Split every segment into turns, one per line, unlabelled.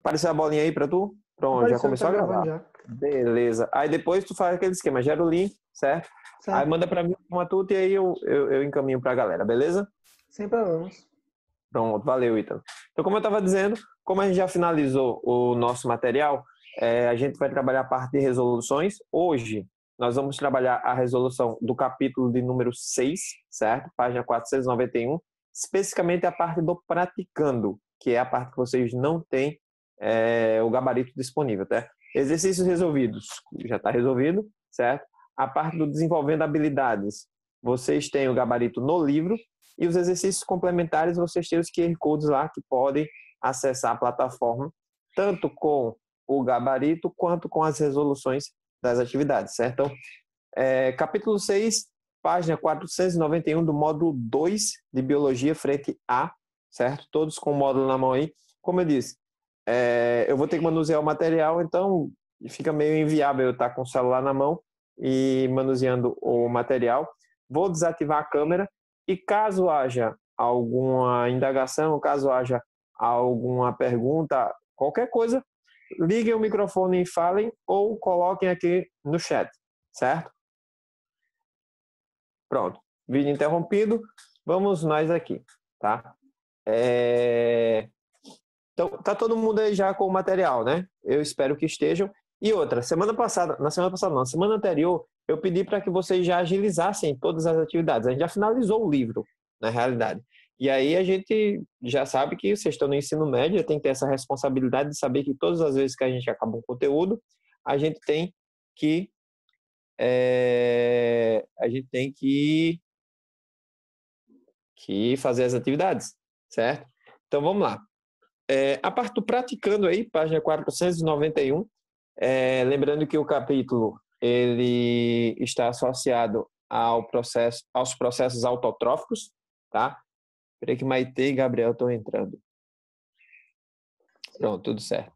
Apareceu a bolinha aí para tu? Pronto, já
Apareceu,
começou
tá
a
gravando
gravar.
já.
Beleza. Aí depois tu faz aquele esquema, gera o link, certo?
Certo.
Aí manda para mim uma tudo e aí eu encaminho para a galera, beleza?
Sem problemas.
Pronto, valeu, Ítalo. Então, como eu estava dizendo, como a gente já finalizou o nosso material, a gente vai trabalhar a parte de resoluções. Hoje, nós vamos trabalhar a resolução do capítulo de número 6, certo? Página 491, especificamente a parte do praticando, que é a parte que vocês não têm o gabarito disponível, tá? Exercícios resolvidos, já está resolvido, certo? A parte do desenvolvendo habilidades, vocês têm o gabarito no livro, e os exercícios complementares, vocês têm os QR Codes lá que podem acessar a plataforma, tanto com o gabarito quanto com as resoluções das atividades, certo? Então, capítulo 6, página 491 do módulo 2 de Biologia, frente A, certo? Todos com o módulo na mão aí. Como eu disse, eu vou ter que manusear o material, então fica meio inviável eu estar com o celular na mão e manuseando o material. Vou desativar a câmera e caso haja alguma indagação, caso haja alguma pergunta, qualquer coisa, liguem o microfone e falem ou coloquem aqui no chat, certo? Pronto, vídeo interrompido, vamos nós aqui, tá? Então, tá todo mundo aí já com o material, né? Eu espero que estejam. E outra, semana semana anterior, eu pedi para que vocês já agilizassem todas as atividades. A gente já finalizou o livro, na realidade. E aí a gente já sabe que vocês estão no ensino médio, tem que ter essa responsabilidade de saber que todas as vezes que a gente acaba um conteúdo, a gente tem que fazer as atividades, certo? Então vamos lá. A parte do praticando aí, página 491, lembrando que o capítulo ele está associado aos processos autotróficos, tá? Espera que Maite e Gabriel estão entrando. Pronto, tudo certo.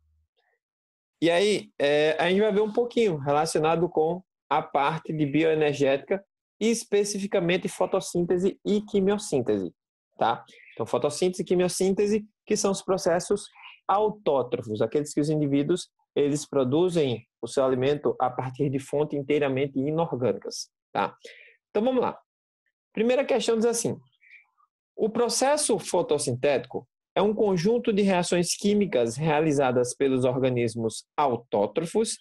E aí, a gente vai ver um pouquinho relacionado com a parte de bioenergética e especificamente fotossíntese e quimiossíntese, tá? Então, fotossíntese e quimiossíntese, que são os processos autótrofos, aqueles que os indivíduos eles produzem o seu alimento a partir de fontes inteiramente inorgânicas, tá? Então, vamos lá. Primeira questão diz assim: o processo fotossintético é um conjunto de reações químicas realizadas pelos organismos autótrofos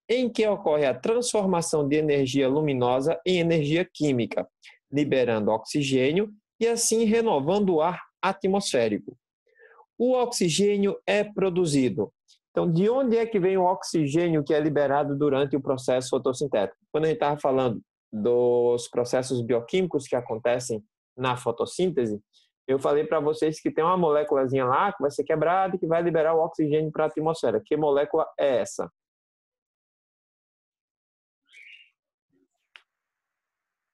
em que ocorre a transformação de energia luminosa em energia química, liberando oxigênio e assim renovando o ar atmosférico. O oxigênio é produzido. Então, de onde é que vem o oxigênio que é liberado durante o processo fotossintético? Quando a gente estava falando dos processos bioquímicos que acontecem na fotossíntese, eu falei para vocês que tem uma moléculazinha lá que vai ser quebrada e que vai liberar o oxigênio para a atmosfera. Que molécula é essa?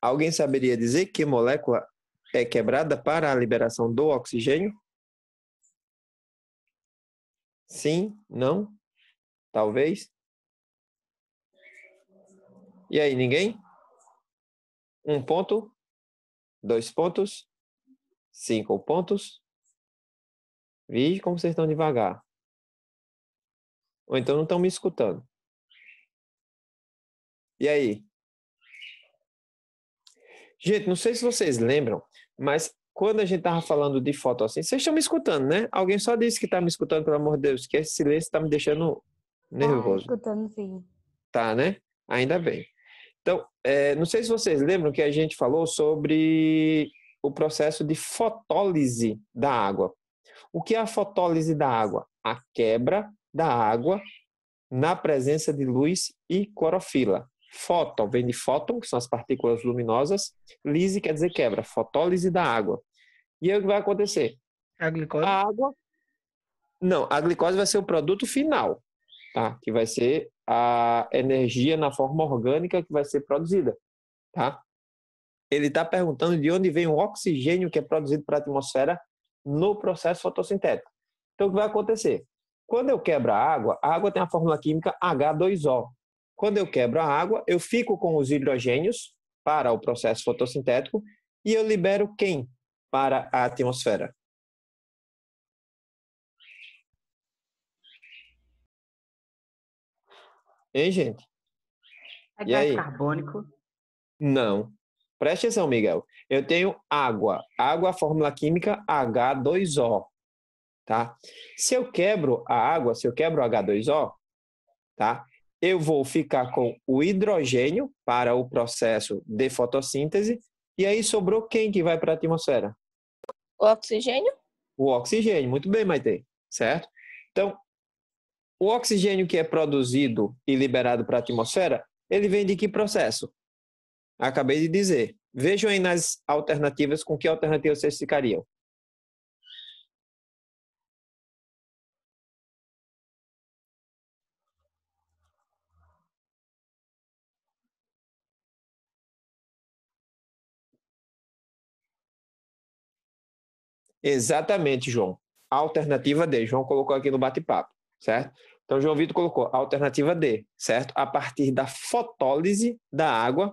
Alguém saberia dizer que molécula é quebrada para a liberação do oxigênio? Sim? Não? Talvez? E aí, ninguém? 1 ponto? 2 pontos? 5 pontos? Vixe, como vocês estão devagar. Ou então não estão me escutando. E aí? Gente, não sei se vocês lembram, mas quando a gente estava falando de fotossíntese, vocês estão me escutando, né? Alguém só disse que está me escutando, pelo amor de Deus, que esse silêncio está me deixando nervoso.
Escutando sim.
Tá, né? Ainda bem. Então, não sei se vocês lembram que a gente falou sobre o processo de fotólise da água. O que é a fotólise da água? A quebra da água na presença de luz e clorofila. Fóton vem de fóton, que são as partículas luminosas. Lise quer dizer quebra, fotólise da água. E aí o que vai acontecer?
A glicose?
A água... Não, a glicose vai ser o produto final, tá? Que vai ser a energia na forma orgânica que vai ser produzida, tá? Ele está perguntando de onde vem o oxigênio que é produzido para a atmosfera no processo fotossintético. Então, o que vai acontecer? Quando eu quebro a água tem a fórmula química H2O. Quando eu quebro a água, eu fico com os hidrogênios para o processo fotossintético e eu libero quem para a atmosfera? Hein, gente?
É
E
gás
aí?
carbônico.
Não. Preste atenção, Miguel. Eu tenho água. Água, a fórmula química H2O, tá? Se eu quebro a água, se eu quebro o H2O, tá? Eu vou ficar com o hidrogênio para o processo de fotossíntese e aí sobrou quem que vai para a atmosfera?
O oxigênio?
O oxigênio. Muito bem, Maite. Certo? Então, o oxigênio que é produzido e liberado para a atmosfera, ele vem de que processo? Acabei de dizer. Vejam aí nas alternativas, com que alternativa vocês ficariam. Exatamente, João. Alternativa D. João colocou aqui no bate-papo, certo? Então, João Vitor colocou alternativa D, certo? A partir da fotólise da água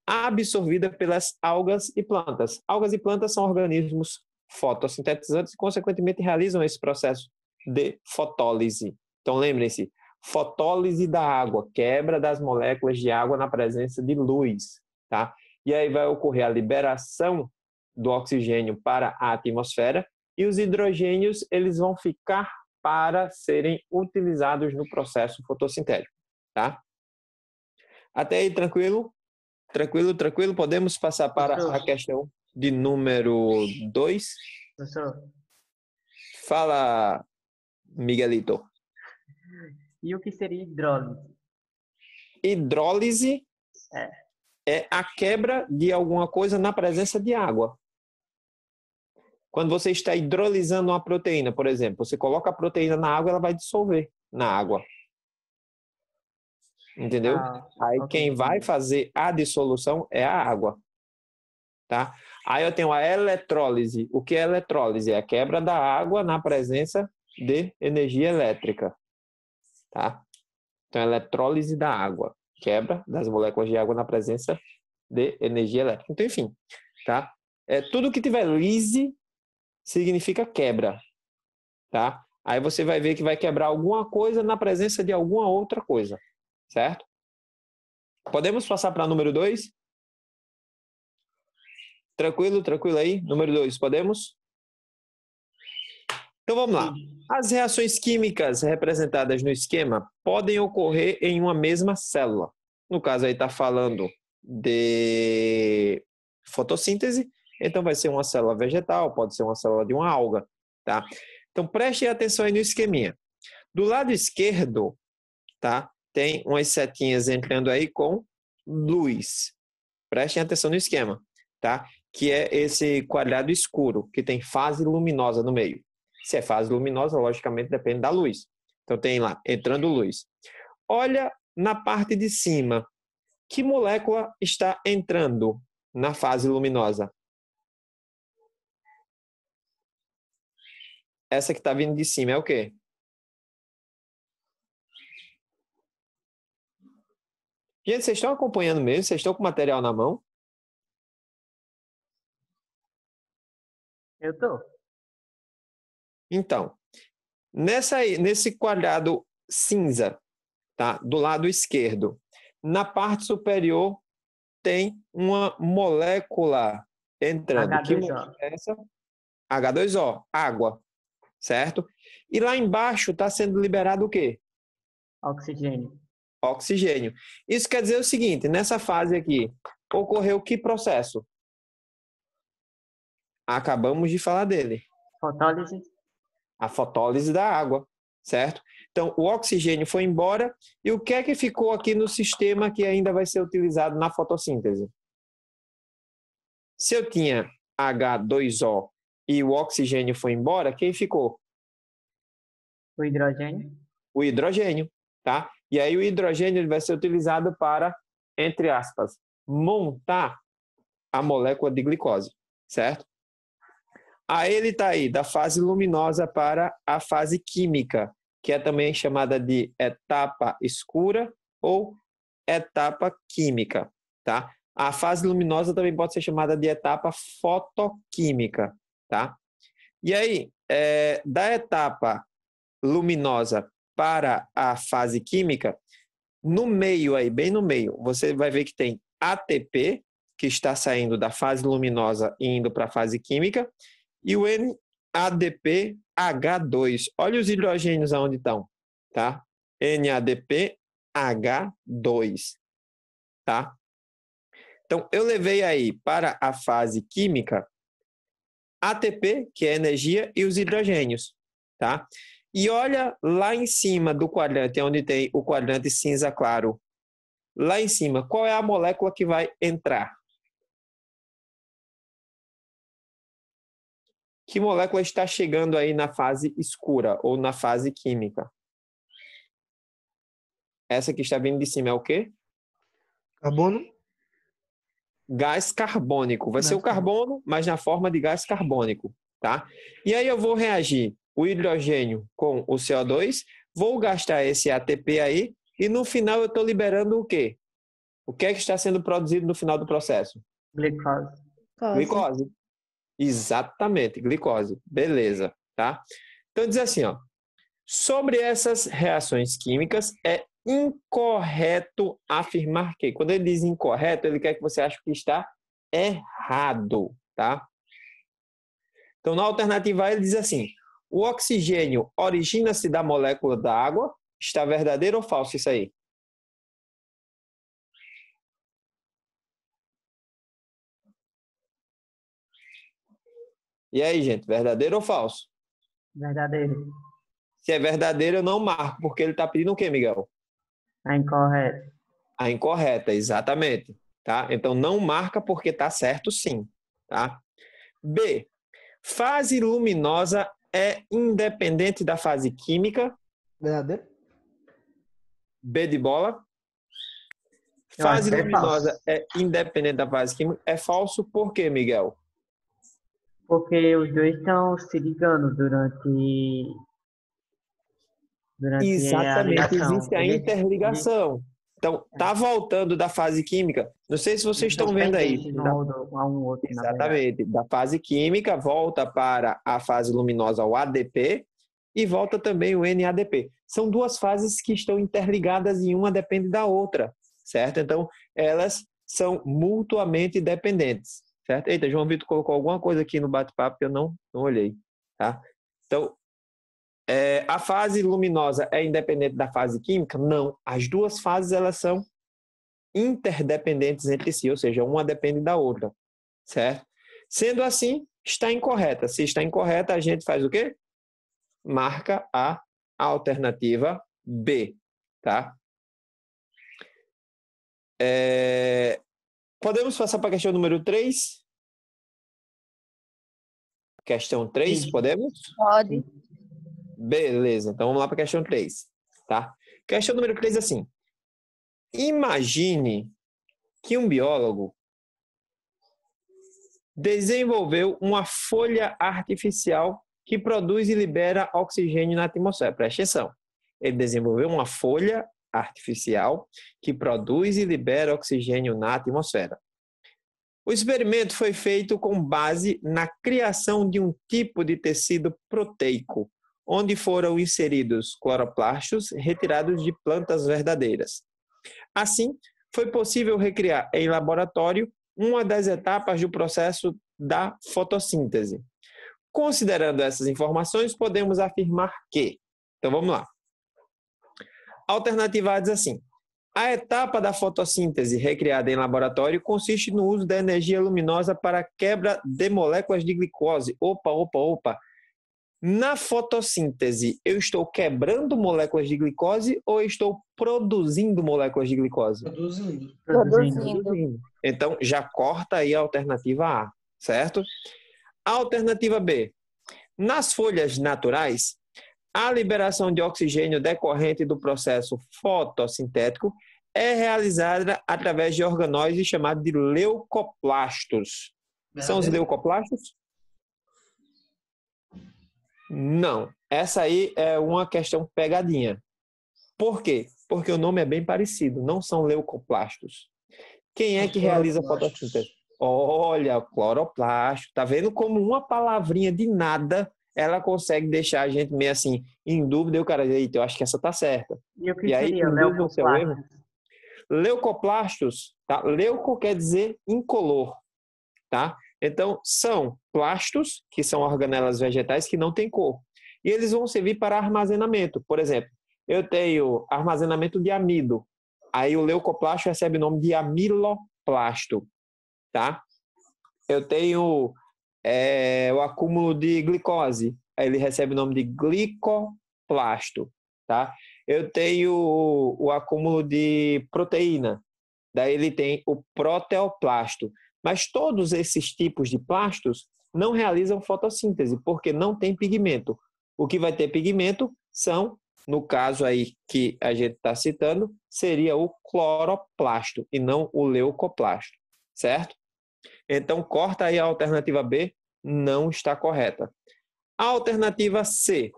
absorvida pelas algas e plantas. Algas e plantas são organismos fotossintetizantes e, consequentemente, realizam esse processo de fotólise. Então, lembrem-se, fotólise da água, quebra das moléculas de água na presença de luz, tá? E aí vai ocorrer a liberação do oxigênio para a atmosfera e os hidrogênios eles vão ficar para serem utilizados no processo fotossintético, tá? Até aí, tranquilo? Tranquilo, tranquilo. Podemos passar para a questão de número 2.
Professor,
Fala, Miguelito.
e o que seria hidrólise?
Hidrólise é a quebra de alguma coisa na presença de água. Quando você está hidrolisando uma proteína, por exemplo, você coloca a proteína na água, ela vai dissolver na água. Entendeu? Aí
ok.
quem vai fazer a dissolução é a água. Tá? Aí eu tenho a eletrólise. O que é eletrólise? É a quebra da água na presença de energia elétrica. Tá? Então, eletrólise da água. Quebra das moléculas de água na presença de energia elétrica. Então, enfim, tá? Tudo que tiver lise significa quebra, tá? Aí você vai ver que vai quebrar alguma coisa na presença de alguma outra coisa, certo? Podemos passar para número 2? Tranquilo, tranquilo aí? Número 2, podemos? Então vamos lá. As reações químicas representadas no esquema podem ocorrer em uma mesma célula. No caso aí está falando de fotossíntese, então vai ser uma célula vegetal, pode ser uma célula de uma alga, tá? Então preste atenção aí no esqueminha. Do lado esquerdo, tá? Tem umas setinhas entrando aí com luz. Prestem atenção no esquema, tá? Que é esse quadrado escuro, que tem fase luminosa no meio. Se é fase luminosa, logicamente depende da luz. Então tem lá, entrando luz. Olha na parte de cima. Que molécula está entrando na fase luminosa? Essa que está vindo de cima é o quê? Gente, vocês estão acompanhando mesmo? Vocês estão com o material na mão?
Eu tô.
Então, nesse quadrado cinza, tá? Do lado esquerdo, na parte superior tem uma molécula entrando. Que molécula é essa? H2O, água, certo? E lá embaixo está sendo liberado o quê?
Oxigênio.
Oxigênio. Isso quer dizer o seguinte, nessa fase aqui, ocorreu que processo? Acabamos de falar dele.
Fotólise.
A fotólise da água, certo? Então, o oxigênio foi embora e o que é que ficou aqui no sistema que ainda vai ser utilizado na fotossíntese? Se eu tinha H2O e o oxigênio foi embora, quem ficou?
O hidrogênio.
O hidrogênio, tá? E aí o hidrogênio ele vai ser utilizado para, entre aspas, montar a molécula de glicose, certo? Aí ele está aí, da fase luminosa para a fase química, que é também chamada de etapa escura ou etapa química, tá? A fase luminosa também pode ser chamada de etapa fotoquímica, tá? E aí, da etapa luminosa para a fase química, No meio aí, bem no meio, você vai ver que tem ATP, que está saindo da fase luminosa e indo para a fase química, e o NADPH2. Olha os hidrogênios aonde estão, tá? NADPH2, tá? Então, eu levei aí para a fase química ATP, que é energia, e os hidrogênios, tá? E olha lá em cima do quadrante, onde tem o quadrante cinza claro. Lá em cima, qual é a molécula que vai entrar? Que molécula está chegando aí na fase escura ou na fase química? Essa que está vindo de cima é o quê?
Carbono?
Gás carbônico. Vai ser o carbono, mas na forma de gás carbônico, tá? E aí eu vou reagir o hidrogênio com o CO2, vou gastar esse ATP aí e no final eu estou liberando o quê? O que é que está sendo produzido no final do processo?
Glicose.
Glicose. Exatamente, glicose. Beleza, tá? Então diz assim, ó. Sobre essas reações químicas, é incorreto afirmar que. Quando ele diz incorreto, ele quer que você ache que está errado, tá? Então, na alternativa A, ele diz assim: o oxigênio origina-se da molécula da água. Está verdadeiro ou falso isso aí? E aí, gente, verdadeiro ou falso?
Verdadeiro.
Se é verdadeiro, eu não marco, porque ele está pedindo o quê, Miguel?
A incorreta.
A incorreta, exatamente. Tá? Então, não marca porque está certo sim. Tá? B. Fase luminosa é independente da fase química.
Verdadeiro?
B de bola.
Eu acho
Fase
que é
luminosa
falso.
é independente da fase química. É falso por quê, Miguel?
Porque os dois estão se ligando durante a
Exatamente,
ligação.
existe a interligação. Então, tá voltando da fase química. Não sei se vocês
Eles são
estão vendo aí.
pendentes a um outro, na verdade.
Exatamente. Da fase química, volta para a fase luminosa, o ADP, e volta também o NADP. São duas fases que estão interligadas e uma depende da outra, certo? Então, elas são mutuamente dependentes, certo? Eita, João Vitor colocou alguma coisa aqui no bate-papo que eu não olhei, tá? Então, a fase luminosa é independente da fase química? Não. As duas fases, elas são interdependentes entre si, ou seja, uma depende da outra, certo? Sendo assim, está incorreta. Se está incorreta, a gente faz o quê? Marca a alternativa B, tá? Podemos passar para a questão número 3? Questão 3,
Sim.
podemos?
Pode.
Beleza, então vamos lá para a questão 3, tá? Questão número 3 é assim. Imagine que um biólogo desenvolveu uma folha artificial que produz e libera oxigênio na atmosfera. Presta atenção. Ele desenvolveu uma folha artificial que produz e libera oxigênio na atmosfera. O experimento foi feito com base na criação de um tipo de tecido proteico, onde foram inseridos cloroplastos retirados de plantas verdadeiras. Assim, foi possível recriar em laboratório uma das etapas do processo da fotossíntese. Considerando essas informações, podemos afirmar que... Então, vamos lá. A alternativa A diz assim: a etapa da fotossíntese recriada em laboratório consiste no uso da energia luminosa para a quebra de moléculas de glicose. Opa. Na fotossíntese, eu estou quebrando moléculas de glicose ou estou produzindo moléculas de glicose?
Produzindo.
Então, já corta aí a alternativa A, certo? A alternativa B. Nas folhas naturais, a liberação de oxigênio decorrente do processo fotossintético é realizada através de organóides chamados de leucoplastos. São os leucoplastos? Não. Essa aí é uma questão pegadinha. Por quê? Porque o nome é bem parecido. Não são leucoplastos. Quem é que realiza a fotossíntese? Olha, cloroplasto. Tá vendo como uma palavrinha de nada ela consegue deixar a gente meio assim em dúvida e o cara diz, eita, eu acho que essa tá certa.
E o que
E aí
seria
induz no seu erro.
leucoplastos?
Leucoplastos, tá? Leuco quer dizer incolor, tá? Então, são plastos, que são organelas vegetais que não têm cor. E eles vão servir para armazenamento. Por exemplo, eu tenho armazenamento de amido. Aí o leucoplasto recebe o nome de amiloplasto, tá? Eu tenho o acúmulo de glicose. Aí ele recebe o nome de glicoplasto, tá? Eu tenho o acúmulo de proteína. Daí ele tem o proteoplasto. Mas todos esses tipos de plastos não realizam fotossíntese, porque não tem pigmento. O que vai ter pigmento são, no caso aí que a gente está citando, seria o cloroplasto e não o leucoplasto, certo? Então, corta aí a alternativa B, não está correta. A alternativa C.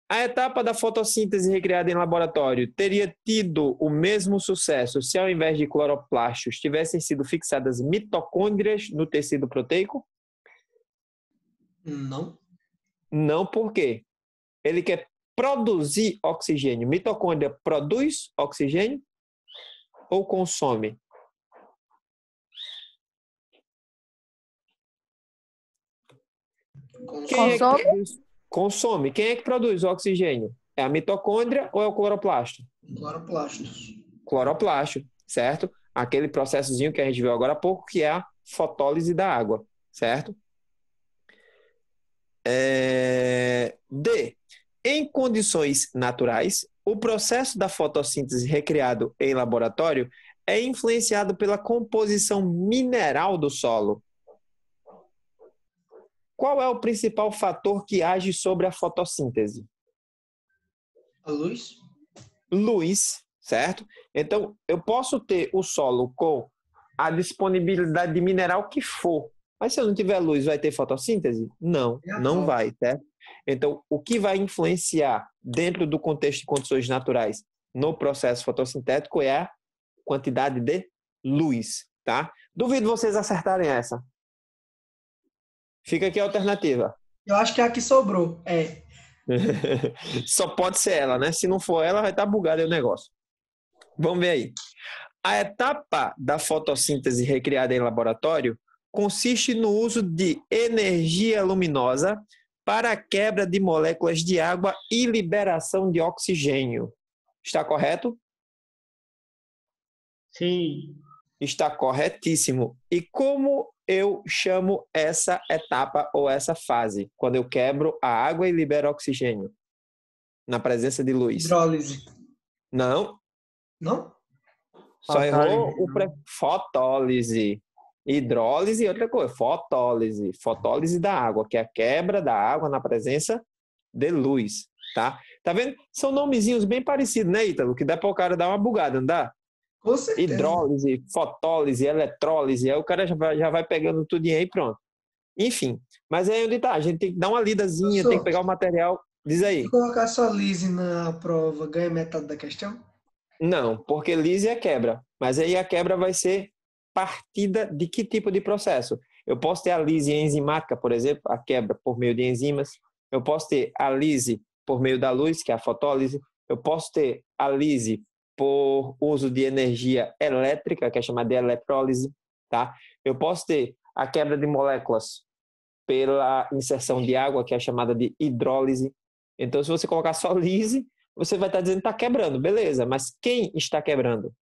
A etapa da fotossíntese recriada em laboratório teria tido o mesmo sucesso se, ao invés de cloroplastos, tivessem sido fixadas mitocôndrias no tecido proteico?
Não.
Não, por quê? Ele quer produzir oxigênio. Mitocôndria produz oxigênio ou consome? Quem é que
Consome?
produz? Consome. Quem é que produz o oxigênio? É a mitocôndria ou é o cloroplasto?
Cloroplastos.
Cloroplasto, certo? Aquele processozinho que a gente viu agora há pouco, que é a fotólise da água, certo? D. Em condições naturais, o processo da fotossíntese recriado em laboratório é influenciado pela composição mineral do solo. Qual é o principal fator que age sobre a fotossíntese?
A luz?
Luz, certo? Então, eu posso ter o solo com a disponibilidade de mineral que for, mas se eu não tiver luz, vai ter fotossíntese? Não, não vai, certo? Então, o que vai influenciar dentro do contexto de condições naturais no processo fotossintético é a quantidade de luz, tá? Duvido vocês acertarem essa. Fica aqui a alternativa.
Eu acho que é a que sobrou.
Só pode ser ela, né? Se não for ela, vai estar bugado aí o negócio. Vamos ver aí. A etapa da fotossíntese recriada em laboratório consiste no uso de energia luminosa para a quebra de moléculas de água e liberação de oxigênio. Está correto?
Sim.
Está corretíssimo. E como eu chamo essa etapa ou essa fase? Quando eu quebro a água e libero oxigênio na presença de luz.
Hidrólise.
Não.
Não?
Só errou o
Fotólise.
fotólise. Hidrólise e outra coisa. Fotólise. Fotólise da água, que é a quebra da água na presença de luz. Tá? Tá vendo? São nomezinhos bem parecidos, né, Ítalo? Que dá para o cara dar uma bugada, não dá?
Com certeza.
Hidrólise, fotólise, eletrólise. Aí o cara já vai pegando tudinho aí e pronto. Enfim. Mas aí onde tá? A gente tem que dar uma lidazinha,
Professor,
tem que pegar o material. Diz aí.
se colocar só lise na prova, ganha metade da questão?
Não, porque lise é quebra. Mas aí a quebra vai ser partida de que tipo de processo? Eu posso ter a lise enzimática, por exemplo, a quebra por meio de enzimas. Eu posso ter a lise por meio da luz, que é a fotólise. Eu posso ter a lise por uso de energia elétrica, que é chamada de eletrólise. Tá? Eu posso ter a quebra de moléculas pela inserção de água, que é chamada de hidrólise. Então, se você colocar só lise, você vai estar dizendo que está quebrando, beleza, mas quem está quebrando?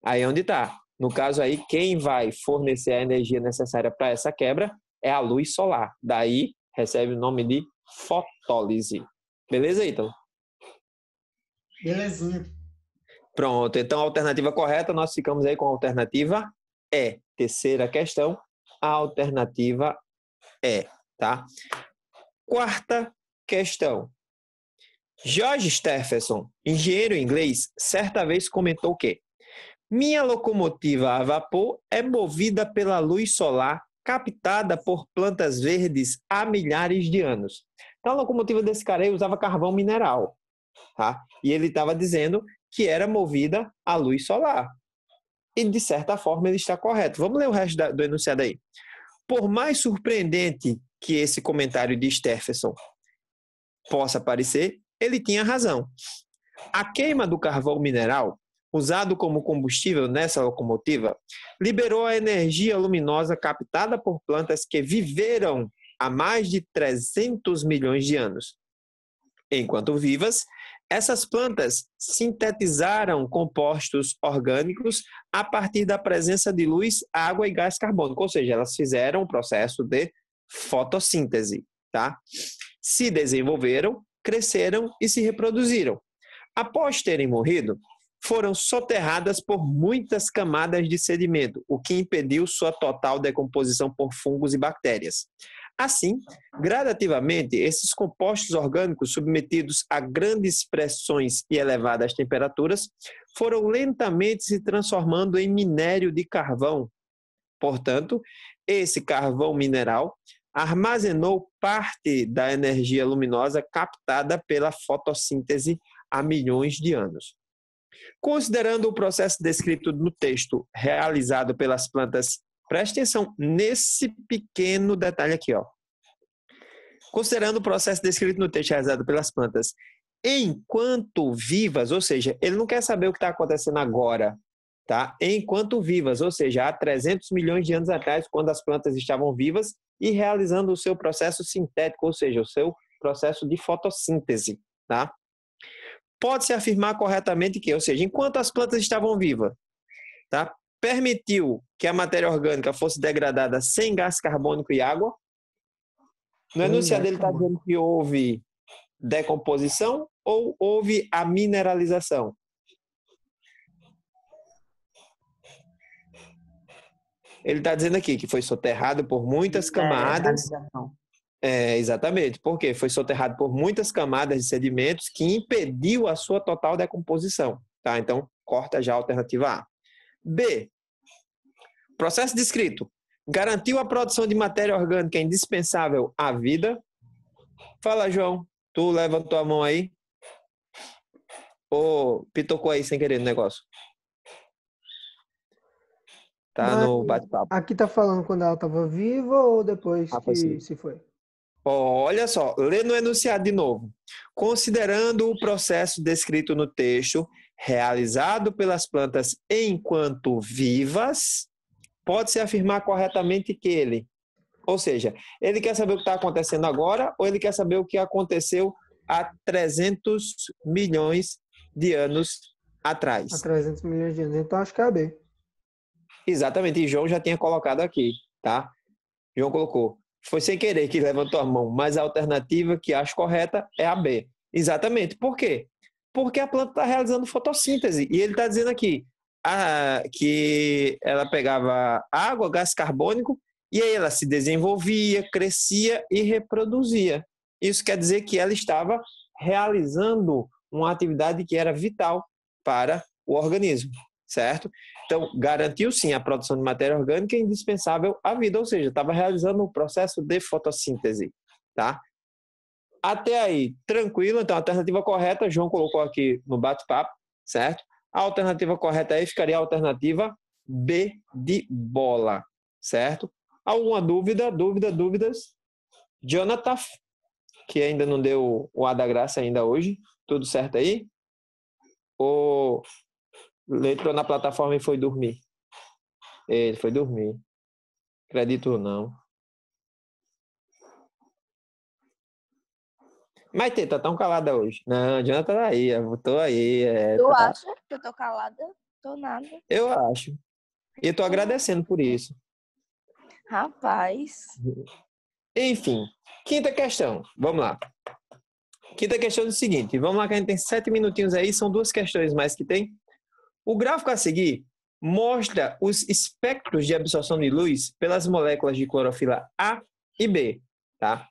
Aí é onde está. No caso aí, quem vai fornecer a energia necessária para essa quebra é a luz solar. Daí, recebe o nome de fotólise. Beleza, Ítalo?
Belezinha.
Pronto, então a alternativa correta, nós ficamos aí com a alternativa E. Terceira questão, a alternativa E, tá? Quarta questão. George Stephenson, engenheiro inglês, certa vez comentou que minha locomotiva a vapor é movida pela luz solar captada por plantas verdes há milhares de anos. Então a locomotiva desse cara aí usava carvão mineral, tá? E ele estava dizendo que era movida à luz solar. E de certa forma ele está correto. Vamos ler o resto do enunciado aí. Por mais surpreendente que esse comentário de Stephenson possa parecer, ele tinha razão. A queima do carvão mineral, usado como combustível nessa locomotiva, liberou a energia luminosa captada por plantas que viveram há mais de 300 milhões de anos. Enquanto vivas, essas plantas sintetizaram compostos orgânicos a partir da presença de luz, água e gás carbônico, ou seja, elas fizeram um processo de fotossíntese, tá? Se desenvolveram, cresceram e se reproduziram. Após terem morrido, foram soterradas por muitas camadas de sedimento, o que impediu sua total decomposição por fungos e bactérias. Assim, gradativamente, esses compostos orgânicos submetidos a grandes pressões e elevadas temperaturas foram lentamente se transformando em minério de carvão. Portanto, esse carvão mineral armazenou parte da energia luminosa captada pela fotossíntese há milhões de anos. Considerando o processo descrito no texto realizado pelas plantas, preste atenção nesse pequeno detalhe aqui, ó. Considerando o processo descrito no texto realizado pelas plantas enquanto vivas, ou seja, ele não quer saber o que está acontecendo agora, tá? Enquanto vivas, ou seja, há 300 milhões de anos atrás, quando as plantas estavam vivas e realizando o seu processo sintético, ou seja, o seu processo de fotossíntese, tá? Pode-se afirmar corretamente que, ou seja, enquanto as plantas estavam vivas, tá? Permitiu que a matéria orgânica fosse degradada sem gás carbônico e água. No enunciado ele está dizendo que houve decomposição ou houve a mineralização? Ele está dizendo aqui que foi soterrado por muitas camadas. Exatamente. Por quê? Foi soterrado por muitas camadas de sedimentos que impediu a sua total decomposição. Tá? Então, corta já a alternativa A. B. Processo descrito. Garantiu a produção de matéria orgânica indispensável à vida. Fala, João. Tu levantou a mão aí? Ou pitocou aí sem querer no negócio? Tá no bate-papo.
Aqui tá falando quando ela estava viva ou depois que se foi?
Olha só, lê no enunciado de novo. Considerando o processo descrito no texto, realizado pelas plantas enquanto vivas, pode-se afirmar corretamente que ele, ou seja, ele quer saber o que está acontecendo agora ou ele quer saber o que aconteceu há 300 milhões de anos atrás?
Há 300 milhões de anos, então acho que é a B.
Exatamente, e João já tinha colocado aqui, tá? João colocou. Foi sem querer que levantou a mão, mas a alternativa que acho correta é a B. Exatamente. Por quê? Porque a planta está realizando fotossíntese. E ele está dizendo aqui que ela pegava água, gás carbônico, e aí ela se desenvolvia, crescia e reproduzia. Isso quer dizer que ela estava realizando uma atividade que era vital para o organismo, certo? Então, garantiu sim a produção de matéria orgânica indispensável à vida, ou seja, estava realizando um processo de fotossíntese, tá? Até aí, tranquilo. Então, a alternativa correta, João colocou aqui no bate-papo, certo? A alternativa correta aí ficaria a alternativa B de bola, certo? Alguma dúvida? Dúvidas? Jonathan, que ainda não deu o A da graça ainda hoje. Tudo certo aí? Ou entrou na plataforma e foi dormir? Ele foi dormir. Acredito ou não. Maitê, tá tão calada hoje. Não, Jonathan tá aí, eu tô aí.
Tu
tá.
acha que eu tô calada? Tô nada.
Eu acho. E eu tô agradecendo por isso.
Rapaz.
Enfim, quinta questão. Vamos lá. Quinta questão é o seguinte. Vamos lá que a gente tem 7 minutinhos aí. São 2 questões mais que tem. O gráfico a seguir mostra os espectros de absorção de luz pelas moléculas de clorofila A e B. Tá?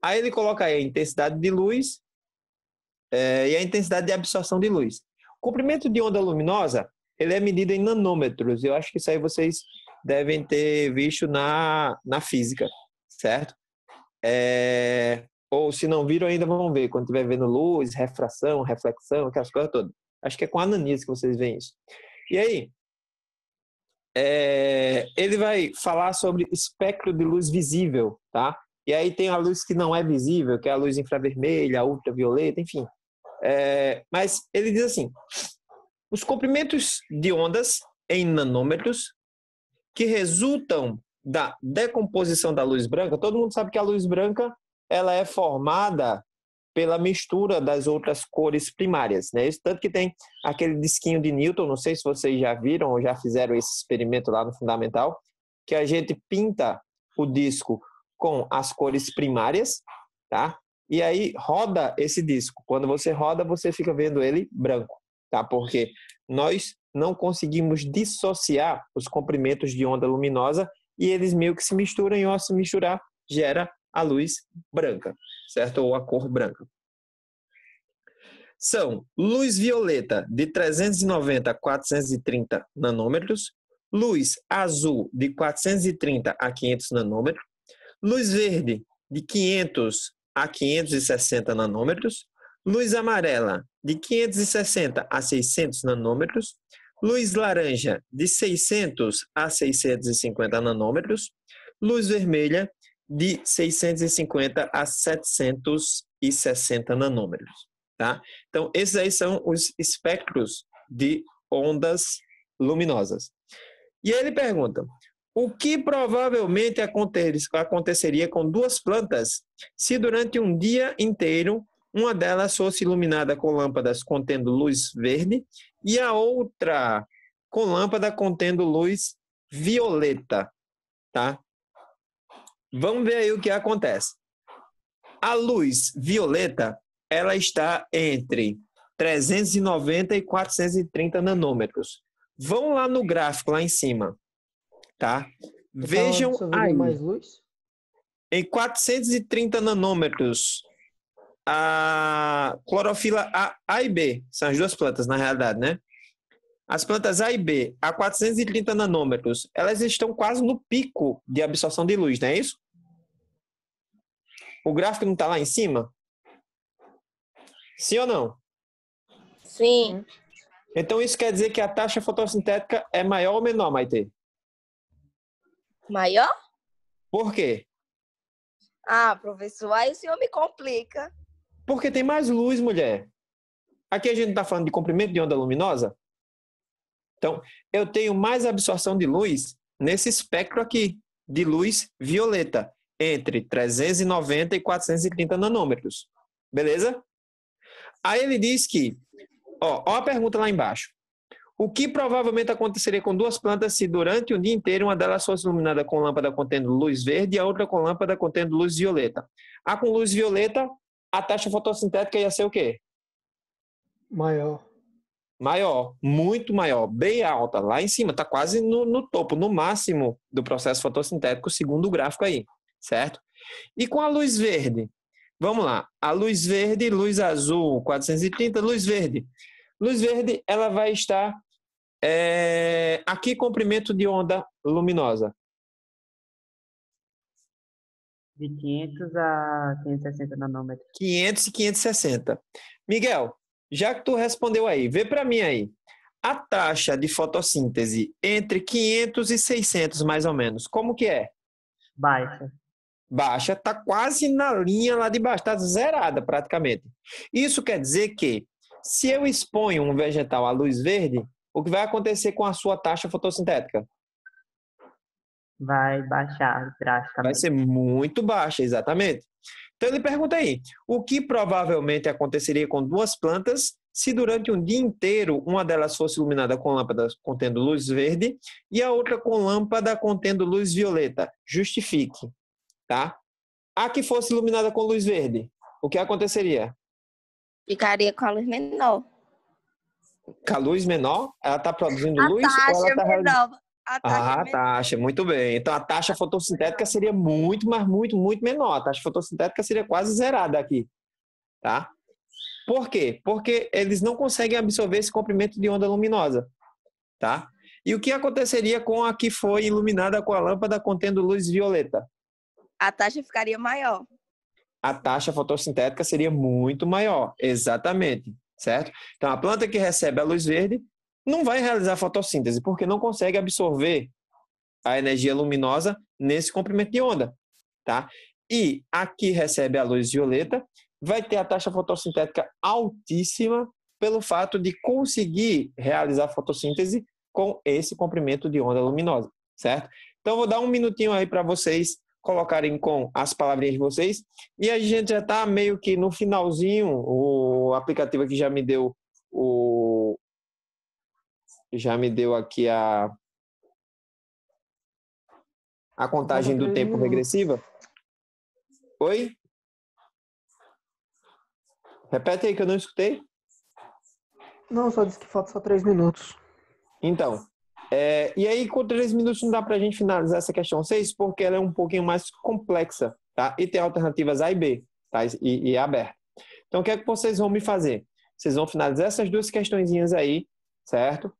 Aí ele coloca aí a intensidade de luz e a intensidade de absorção de luz. O comprimento de onda luminosa ele é medido em nanômetros. Eu acho que isso aí vocês devem ter visto na física, certo? Ou se não viram ainda vão ver, quando estiver vendo luz, refração, reflexão, aquelas coisas todas. Acho que é com a ananias que vocês veem isso. E aí, ele vai falar sobre espectro de luz visível, tá? E aí tem a luz que não é visível, que é a luz infravermelha, ultravioleta, enfim. Mas ele diz assim, os comprimentos de ondas em nanômetros que resultam da decomposição da luz branca, todo mundo sabe que a luz branca ela é formada pela mistura das outras cores primárias, né? Isso tanto que tem aquele disquinho de Newton, não sei se vocês já viram ou já fizeram esse experimento lá no Fundamental, que a gente pinta o disco com as cores primárias, tá? E aí roda esse disco. Quando você roda, você fica vendo ele branco, tá? Porque nós não conseguimos dissociar os comprimentos de onda luminosa e eles meio que se misturam e ao se misturar gera a luz branca, certo? Ou a cor branca. São luz violeta de 390 a 430 nanômetros, luz azul de 430 a 500 nanômetros, luz verde de 500 a 560 nanômetros, luz amarela de 560 a 600 nanômetros, luz laranja de 600 a 650 nanômetros, luz vermelha de 650 a 760 nanômetros. Tá? Então, esses aí são os espectros de ondas luminosas. E aí ele pergunta, o que provavelmente aconteceria com duas plantas se durante um dia inteiro uma delas fosse iluminada com lâmpadas contendo luz verde e a outra com lâmpada contendo luz violeta, tá? Vamos ver aí o que acontece. A luz violeta, ela está entre 390 e 430 nanômetros. Vão lá no gráfico, lá em cima, tá? Vejam aí.
Mais luz?
Em 430 nanômetros, a clorofila A e B, são as duas plantas, na realidade, né? As plantas A e B, a 430 nanômetros, elas estão quase no pico de absorção de luz, não é isso? O gráfico não está lá em cima? Sim ou não?
Sim.
Então isso quer dizer que a taxa fotossintética é maior ou menor, Maitê?
Maior?
Por quê?
Ah, professor, aí o senhor me complica.
Porque tem mais luz, mulher. Aqui a gente está falando de comprimento de onda luminosa. Então, eu tenho mais absorção de luz nesse espectro aqui, de luz violeta, entre 390 e 430 nanômetros. Beleza? Aí ele diz que, ó a pergunta lá embaixo. O que provavelmente aconteceria com duas plantas se durante um dia inteiro uma delas fosse iluminada com lâmpada contendo luz verde e a outra com lâmpada contendo luz violeta? A com luz violeta, a taxa fotossintética ia ser o quê?
Maior.
Maior, muito maior, bem alta, lá em cima, está quase no topo, no máximo do processo fotossintético, segundo o gráfico aí, certo? E com a luz verde? Vamos lá, a luz verde, luz azul, 430, luz verde. Luz verde, ela vai estar aqui, comprimento de onda luminosa.
De 500 a 560 nanômetros.
500 e 560. Miguel, já que tu respondeu aí, vê para mim aí. A taxa de fotossíntese entre 500 e 600, mais ou menos, como que é?
Baixa.
Baixa, tá quase na linha lá de baixo, tá zerada praticamente. Isso quer dizer que, se eu exponho um vegetal à luz verde, o que vai acontecer com a sua taxa fotossintética?
Vai baixar drasticamente.
Vai ser muito baixa, exatamente. Então ele pergunta aí, o que provavelmente aconteceria com duas plantas se durante um dia inteiro uma delas fosse iluminada com lâmpada contendo luz verde e a outra com lâmpada contendo luz violeta? Justifique, tá? A que fosse iluminada com luz verde, o que aconteceria?
Ficaria com a luz menor.
Com a luz menor, ela está produzindo
A
luz ou ela
taxa
está...
menor. A
A
taxa menor.
taxa, muito bem. Então a taxa fotossintética seria muito, mas muito, muito menor. A taxa fotossintética seria quase zerada aqui, tá? Por quê? Porque eles não conseguem absorver esse comprimento de onda luminosa, tá? E o que aconteceria com a que foi iluminada com a lâmpada contendo luz violeta?
A taxa ficaria maior.
A taxa fotossintética seria muito maior, exatamente, certo? Então a planta que recebe a luz verde não vai realizar fotossíntese, porque não consegue absorver a energia luminosa nesse comprimento de onda, tá? E a que recebe a luz violeta vai ter a taxa fotossintética altíssima pelo fato de conseguir realizar fotossíntese com esse comprimento de onda luminosa, certo? Então, vou dar um minutinho aí para vocês colocarem com as palavrinhas de vocês. E a gente já está meio que no finalzinho. O aplicativo aqui já me deu aqui a contagem do tempo regressiva. Oi? Repete aí que eu não escutei.
Não, só disse que falta só 3 minutos.
Então, e aí com 3 minutos não dá para a gente finalizar essa questão 6, porque ela é um pouquinho mais complexa, tá? E tem alternativas A e B, tá? E é aberta. Então, o que é que vocês vão me fazer? Vocês vão finalizar essas 2 questõezinhas aí, certo?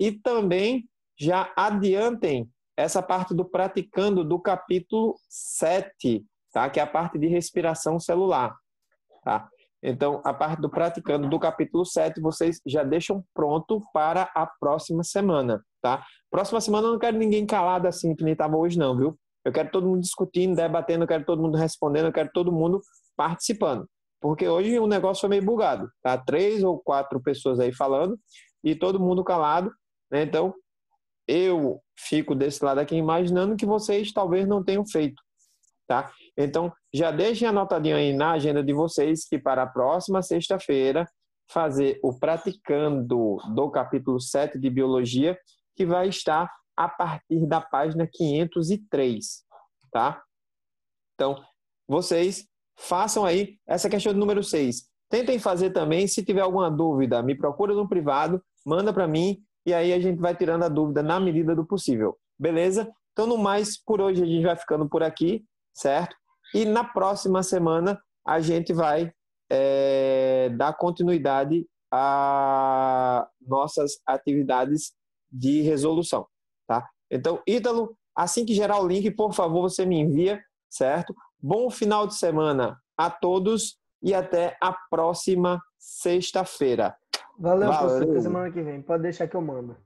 E também já adiantem essa parte do praticando do capítulo 7, tá? Que é a parte de respiração celular, tá? Então, a parte do praticando do capítulo 7, vocês já deixam pronto para a próxima semana, tá? Próxima semana eu não quero ninguém calado assim, que nem estava hoje não, viu? Eu quero todo mundo discutindo, debatendo, eu quero todo mundo respondendo, eu quero todo mundo participando. Porque hoje o negócio foi meio bugado, tá? 3 ou 4 pessoas aí falando e todo mundo calado, né? Então, eu fico desse lado aqui imaginando que vocês talvez não tenham feito, tá? Então, já deixem anotadinho aí na agenda de vocês que para a próxima sexta-feira fazer o praticando do capítulo 7 de Biologia, que vai estar a partir da página 503, tá? Então, vocês façam aí essa questão do número 6. Tentem fazer também, se tiver alguma dúvida, me procura no privado, manda para mim, e aí a gente vai tirando a dúvida na medida do possível, beleza? Então, no mais, por hoje a gente vai ficando por aqui, certo? E na próxima semana a gente vai dar continuidade a nossas atividades de resolução, tá? Então, Ítalo, assim que gerar o link, por favor, você me envia, certo? Bom final de semana a todos e até a próxima sexta-feira.
Valeu, professor. Até semana que vem. Pode deixar que eu mando.